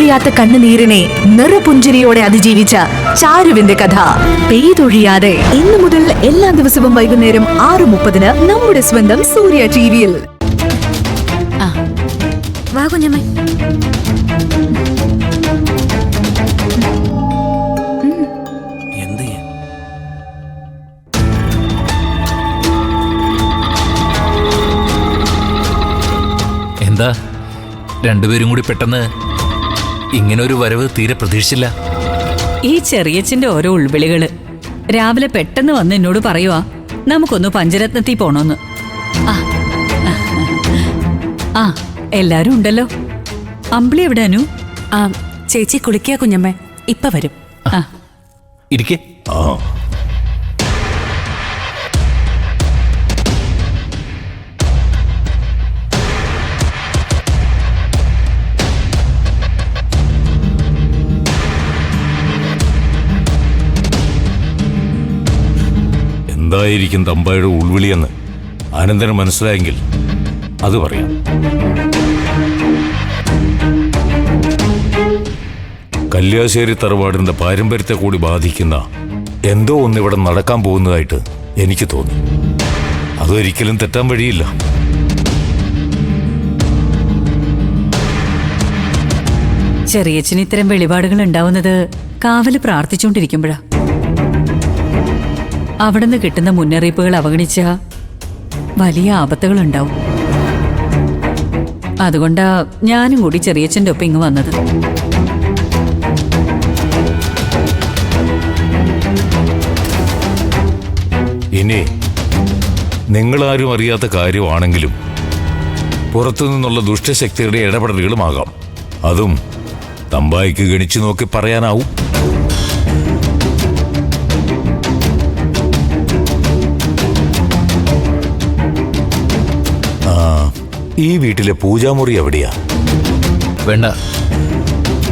പെയ്തൊഴിയാത്ത കണ്ണുനീരിനെ നിറപുഞ്ചിരിയോടെ അതിജീവിച്ച ചാരുവിന്റെ കഥ പെയ്തൊഴിയാതെ ഇന്നു മുതൽ എല്ലാ ദിവസവും വൈകുന്നേരം 6:30 നമ്മുടെ സ്വന്തം സൂര്യ ടിവിയിൽ. വാ കുഞ്ഞമ്മ. എന്താ രണ്ടുപേരും കൂടി പെട്ടെന്ന് ഇങ്ങനൊരു വരവ് തീരെ പ്രതീക്ഷിച്ചില്ല. ഈ ചെറിയച്ഛന്റെ ഓരോ ഉൾവിളികള് രാവിലെ പെട്ടെന്ന് വന്ന് എന്നോട് പറയുവാ നമുക്കൊന്ന് പഞ്ചരത്നത്തിൽ പോണോന്ന്. ആ എല്ലാരും ഉണ്ടല്ലോ. അമ്പിളി എവിടെ അനു? ചേച്ചി കുളിക്കാ കുഞ്ഞമ്മ, ഇപ്പൊ വരും. ഇരിക്കേ. എന്തായിരിക്കും തമ്പായുടെ ഉൾവിളിയെന്ന് ആനന്ദന് മനസ്സിലായെങ്കിൽ അത് പറയാം. കല്യാശ്ശേരി തറവാടിന്റെ പാരമ്പര്യത്തെ കൂടി ബാധിക്കുന്ന എന്തോ ഒന്നിവിടെ നടക്കാൻ പോകുന്നതായിട്ട് എനിക്ക് തോന്നി. അതൊരിക്കലും തെറ്റാൻ വഴിയില്ല. ചെറിയച്ഛന് ഇത്തരം വെളിപാടുകൾ ഉണ്ടാവുന്നത് കാവല് പ്രാർത്ഥിച്ചുകൊണ്ടിരിക്കുമ്പോഴാ. അവിടുന്ന് കിട്ടുന്ന മുന്നറിയിപ്പുകൾ അവഗണിച്ച വലിയ ആപത്തുകൾ ഉണ്ടാവും. അതുകൊണ്ടാ ഞാനും കൂടി ചെറിയച്ഛൻ്റെ ഒപ്പം ഇങ്ങ് വന്നത്. ഇനി നിങ്ങളാരും അറിയാത്ത കാര്യമാണെങ്കിലും പുറത്തുനിന്നുള്ള ദുഷ്ടശക്തിയുടെ ഇടപെടലുകളുമാകാം. അതും തമ്പായിക്ക് ഗണിച്ചു നോക്കി പറയാനാവും. ഈ വീട്ടിലെ പൂജാമുറി എവിടെയാ? വേണ്ട,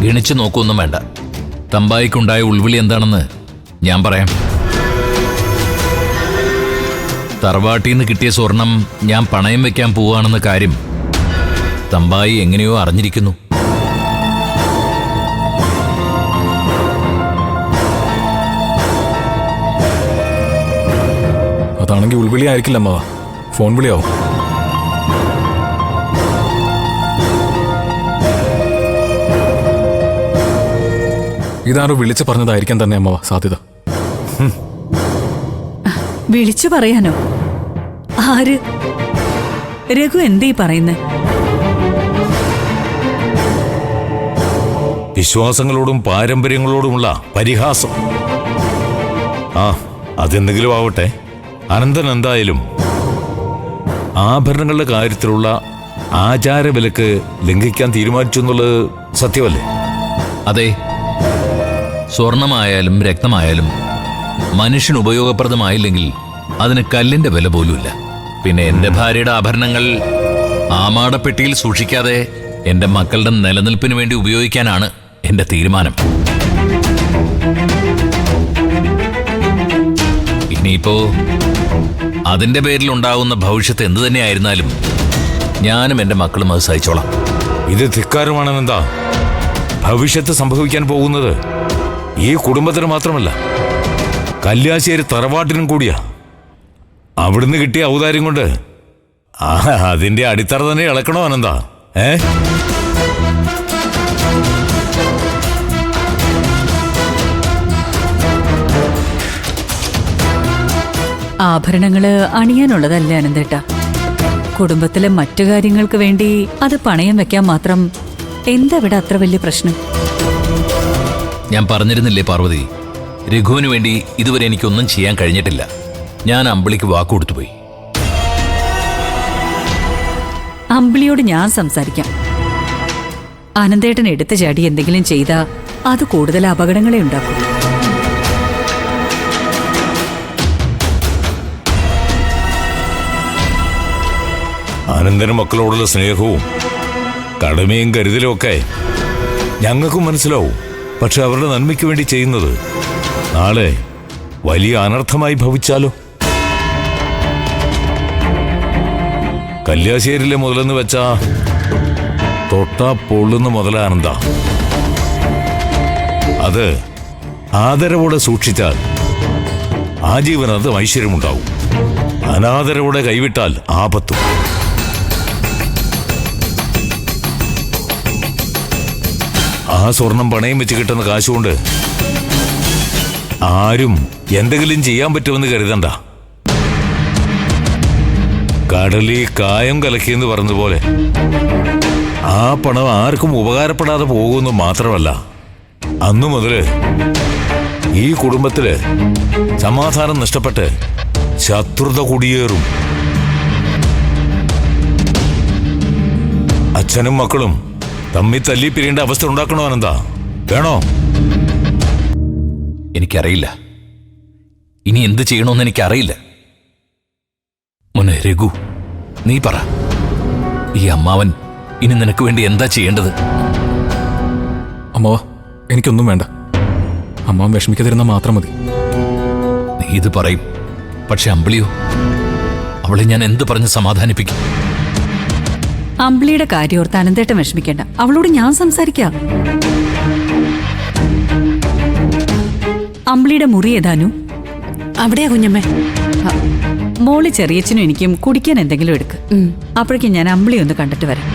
ഗണിച്ചു നോക്കൊന്നും വേണ്ട. തമ്പായിക്കുണ്ടായ ഉൾവിളി എന്താണെന്ന് ഞാൻ പറയാം. തറവാട്ടിൽ നിന്ന് കിട്ടിയ സ്വർണം ഞാൻ പണയം വെക്കാൻ പോവുകയാണെന്ന കാര്യം തമ്പായി എങ്ങനെയോ അറിഞ്ഞിരിക്കുന്നു. അതാണെങ്കിൽ ഉൾവിളി ആയിരിക്കില്ല അമ്മ, ഫോൺ വിളിയാവും. ഇതാരോ വിളിച്ചു പറഞ്ഞതായിരിക്കാൻ തന്നെ അമ്മ സാധ്യത. വിളിച്ചു പറയാനോ? ആര്? രഘു എന്തീ പറയുന്നേ? വിശ്വാസങ്ങളോടും പാരമ്പര്യങ്ങളോടുമുള്ള പരിഹാസം. അതെന്തെങ്കിലും ആവട്ടെ. അനന്തൻ എന്തായാലും ആഭരണങ്ങളുടെ കാര്യത്തിലുള്ള ആചാരവിലക്ക് ലംഘിക്കാൻ തീരുമാനിച്ചു എന്നുള്ളത് സത്യമല്ലേ? അതെ, സ്വർണമായാലും രക്തമായാലും മനുഷ്യന് ഉപയോഗപ്രദമായില്ലെങ്കിൽ അതിന് കല്ലിന്റെ വില പോലുമില്ല. പിന്നെ എന്റെ ഭാര്യയുടെ ആഭരണങ്ങൾ ആമാടപ്പെട്ടിയിൽ സൂക്ഷിക്കാതെ എന്റെ മക്കളുടെ നിലനിൽപ്പിന് വേണ്ടി ഉപയോഗിക്കാനാണ് എന്റെ തീരുമാനം. ഇനിയിപ്പോ അതിന്റെ പേരിൽ ഉണ്ടാകുന്ന ഭവിഷ്യത്ത് എന്തു തന്നെയായിരുന്നാലും ഞാനും എന്റെ മക്കളും അത് സഹിച്ചോളാം. ഇത് ധിക്കാരമാണെന്നെന്താ? ഭവിഷ്യത്ത് സംഭവിക്കാൻ പോകുന്നത് ഈ കുടുംബത്തിന് മാത്രമല്ല, കല്യാശ്ശേരി തറവാട്ടിനും കൂടിയാ. അവിടുന്ന് കിട്ടിയ ഔദാര്യം കൊണ്ട് അതിന്റെ അടിത്തറ തന്നെ ഇളക്കണോ അനന്താ? ആഭരണങ്ങള് അണിയാനുള്ളതല്ല അനന്തേട്ട. കുടുംബത്തിലെ മറ്റു കാര്യങ്ങൾക്ക് വേണ്ടി അത് പണയം വെക്കാൻ മാത്രം എന്താ ഇവിടെ അത്ര വലിയ പ്രശ്നം? ഞാൻ പറഞ്ഞിരുന്നില്ലേ പാർവതി, രഘുവിന് വേണ്ടി ഇതുവരെ എനിക്കൊന്നും ചെയ്യാൻ കഴിഞ്ഞിട്ടില്ല. ഞാൻ അമ്പിളിക്ക് വാക്കുകൊടുത്തുപോയി. അമ്പിളിയോട് ഞാൻ സംസാരിക്കാം. അനന്തേട്ടൻ എടുത്തു ചാടി എന്തെങ്കിലും ചെയ്താ അത് കൂടുതൽ അപകടങ്ങളെ ഉണ്ടാക്കും. അനന്തനും മക്കളോടുള്ള സ്നേഹവും കടമയും കരുതലും ഒക്കെ ഞങ്ങൾക്കും മനസ്സിലാവും. പക്ഷെ അവരുടെ നന്മയ്ക്ക് വേണ്ടി ചെയ്യുന്നത് നാളെ വലിയ അനർത്ഥമായി ഭവിച്ചാലോ? കല്യാശ്ശേരിയിലെ മുതലെന്ന് വെച്ചാ തൊട്ടാ പൊള്ളുന്ന മുതലാനന്ദ. അത് ആദരവോടെ സൂക്ഷിച്ചാൽ ആജീവനാന്തം ഐശ്വര്യമുണ്ടാവും. അനാദരവോടെ കൈവിട്ടാൽ ആപത്തും. ആ സ്വർണം പണയം വെച്ച് കിട്ടുന്ന കാശുകൊണ്ട് ആരും എന്തെങ്കിലും ചെയ്യാൻ പറ്റുമെന്ന് കരുതണ്ട. കടലി കായം കലക്കിയെന്ന് പറഞ്ഞതുപോലെ ആ പണം ആർക്കും ഉപകാരപ്പെടാതെ പോകുമെന്ന് മാത്രമല്ല, അന്നു മുതല് ഈ കുടുംബത്തില് സമാധാനം നഷ്ടപ്പെട്ട് ശത്രുത കുടിയേറും. അച്ഛനും മക്കളും തമ്മി തല്ലി പിരിയേണ്ട അവസ്ഥ ഉണ്ടാക്കണോ അനന്ത? വേണോ? എനിക്കറിയില്ല. ഇനി എന്ത് ചെയ്യണമെന്ന് എനിക്കറിയില്ല. മോനെ രഘു, നീ പറ, ഈ അമ്മാവൻ ഇനി നിനക്ക് വേണ്ടി എന്താ ചെയ്യേണ്ടത്? അമ്മാവ, എനിക്കൊന്നും വേണ്ട. അമ്മാവൻ വിഷമിക്കാതിരുന്നാൽ മാത്രം മതി. നീ ഇത് പറയും, പക്ഷെ അമ്പിളിയോ? അവളെ ഞാൻ എന്ത് പറഞ്ഞ് സമാധാനിപ്പിക്കും? അമ്പിളിയുടെ കാര്യം ഓർത്ത് അനന്തേട്ടൻ വിഷമിക്കേണ്ട. അവളോട് ഞാൻ സംസാരിക്കാം. അമ്പിളിയുടെ മുറി ഏതാനു? അവിടെയാ കുഞ്ഞമ്മേ. മോള് ചെറിയച്ഛനും എനിക്കും കുടിക്കാൻ എന്തെങ്കിലും എടുക്ക്. അപ്പോഴേക്കും ഞാൻ അമ്പിളി ഒന്ന് കണ്ടിട്ട് വരാം.